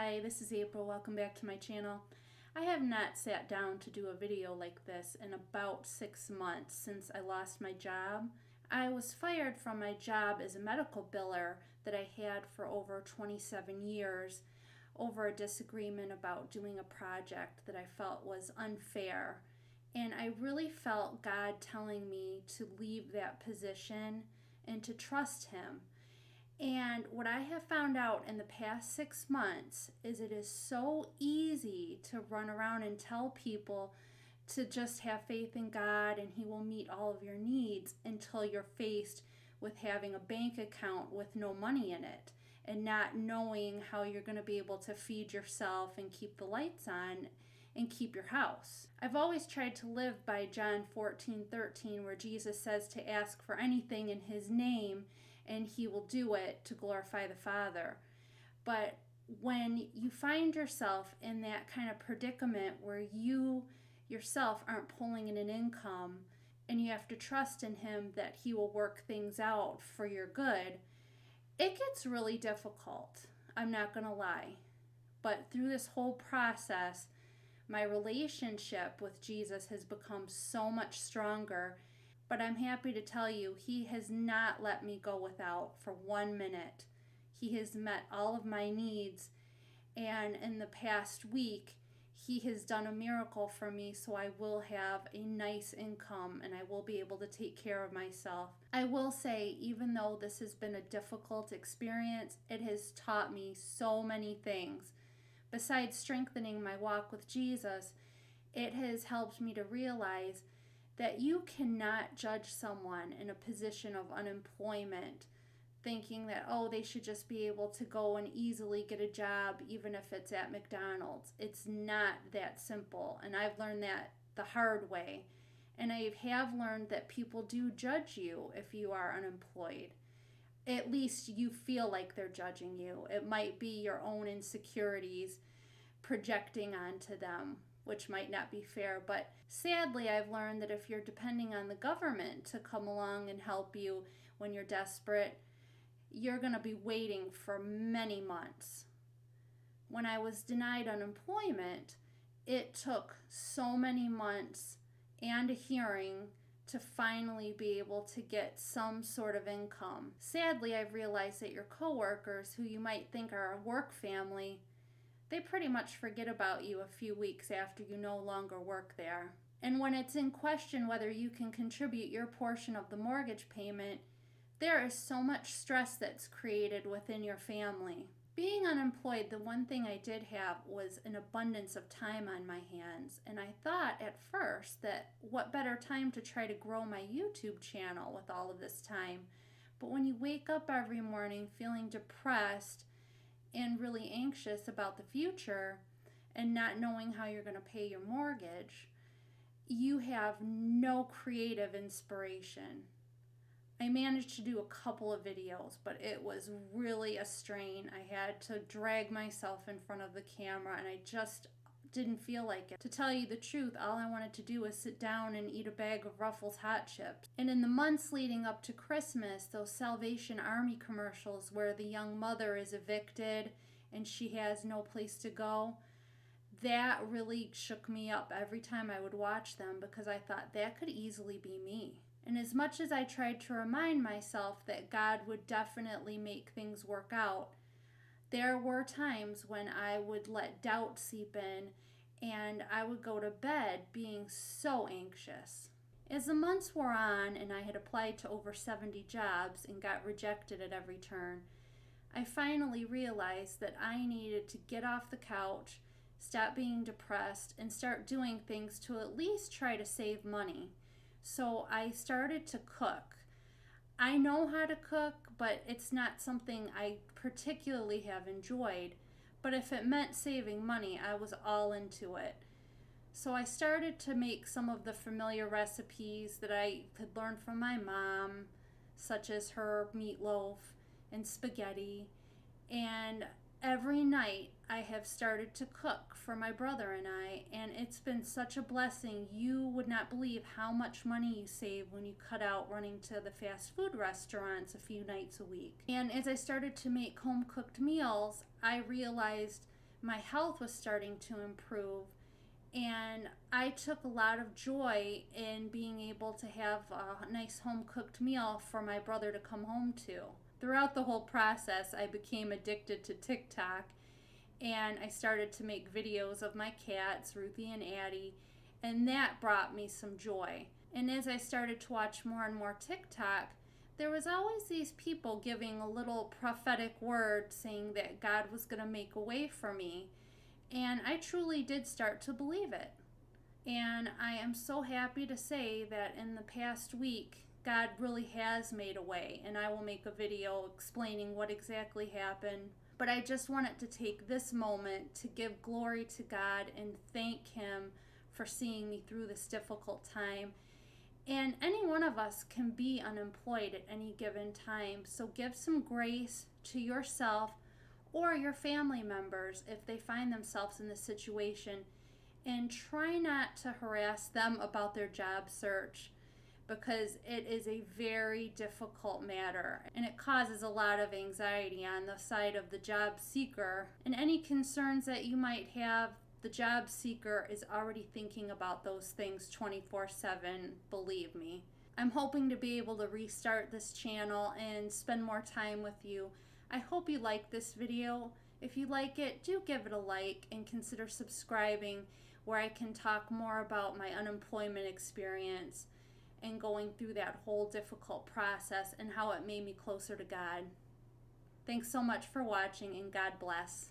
Hi, this is April. Welcome back to my channel. I have not sat down to do a video like this in about 6 months since I lost my job. I was fired from my job as a medical biller that I had for over 27 years over a disagreement about doing a project that I felt was unfair. And I really felt God telling me to leave that position and to trust Him. And what I have found out in the past 6 months is it is so easy to run around and tell people to just have faith in God and He will meet all of your needs until you're faced with having a bank account with no money in it and not knowing how you're going to be able to feed yourself and keep the lights on and keep your house. I've always tried to live by John 14:13, where Jesus says to ask for anything in His name and He will do it to glorify the Father. But when you find yourself in that kind of predicament where you yourself aren't pulling in an income and you have to trust in Him that He will work things out for your good, it gets really difficult. I'm not going to lie. But through this whole process, my relationship with Jesus has become so much stronger. But I'm happy to tell you, He has not let me go without for 1 minute. He has met all of my needs. And in the past week, He has done a miracle for me, so I will have a nice income and I will be able to take care of myself. I will say, even though this has been a difficult experience, it has taught me so many things. Besides strengthening my walk with Jesus, it has helped me to realize that you cannot judge someone in a position of unemployment thinking that, oh, they should just be able to go and easily get a job even if it's at McDonald's. It's not that simple, and I've learned that the hard way. And I have learned that people do judge you if you are unemployed. At least you feel like they're judging you. It might be your own insecurities projecting onto them, which might not be fair. But sadly, I've learned that if you're depending on the government to come along and help you when you're desperate, you're going to be waiting for many months. When I was denied unemployment, it took so many months and a hearing to finally be able to get some sort of income. Sadly, I've realized that your coworkers, who you might think are a work family, they pretty much forget about you a few weeks after you no longer work there. And when it's in question whether you can contribute your portion of the mortgage payment, there is so much stress that's created within your family. Being unemployed, the one thing I did have was an abundance of time on my hands. And I thought at first that what better time to try to grow my YouTube channel with all of this time. But when you wake up every morning feeling depressed and really anxious about the future and not knowing how you're going to pay your mortgage, you have no creative inspiration. I managed to do a couple of videos, but it was really a strain. I had to drag myself in front of the camera, and I just didn't feel like it. To tell you the truth, all I wanted to do was sit down and eat a bag of Ruffles hot chips. And in the months leading up to Christmas, those Salvation Army commercials where the young mother is evicted and she has no place to go, that really shook me up every time I would watch them, because I thought that could easily be me. And as much as I tried to remind myself that God would definitely make things work out, there were times when I would let doubt seep in and I would go to bed being so anxious. As the months wore on and I had applied to over 70 jobs and got rejected at every turn, I finally realized that I needed to get off the couch, stop being depressed, and start doing things to at least try to save money. So I started to cook. I know how to cook, but it's not something I particularly have enjoyed. But if it meant saving money, I was all into it. So I started to make some of the familiar recipes that I could learn from my mom, such as her meatloaf and spaghetti. And every night I have started to cook for my brother and I, and it's been such a blessing. You would not believe how much money you save when you cut out running to the fast food restaurants a few nights a week. And as I started to make home cooked meals, I realized my health was starting to improve, and I took a lot of joy in being able to have a nice home cooked meal for my brother to come home to. Throughout the whole process, I became addicted to TikTok, and I started to make videos of my cats, Ruthie and Addie, and that brought me some joy. And as I started to watch more and more TikTok, there was always these people giving a little prophetic word saying that God was going to make a way for me. And I truly did start to believe it. And I am so happy to say that in the past week, God really has made a way. And I will make a video explaining what exactly happened. But I just wanted to take this moment to give glory to God and thank Him for seeing me through this difficult time. And any one of us can be unemployed at any given time. So give some grace to yourself or your family members if they find themselves in this situation. And try not to harass them about their job search, because it is a very difficult matter and it causes a lot of anxiety on the side of the job seeker. And any concerns that you might have, the job seeker is already thinking about those things 24/7, believe me. I'm hoping to be able to restart this channel and spend more time with you. I hope you like this video. If you like it, do give it a like and consider subscribing, where I can talk more about my unemployment experience and going through that whole difficult process and how it made me closer to God. Thanks so much for watching, and God bless.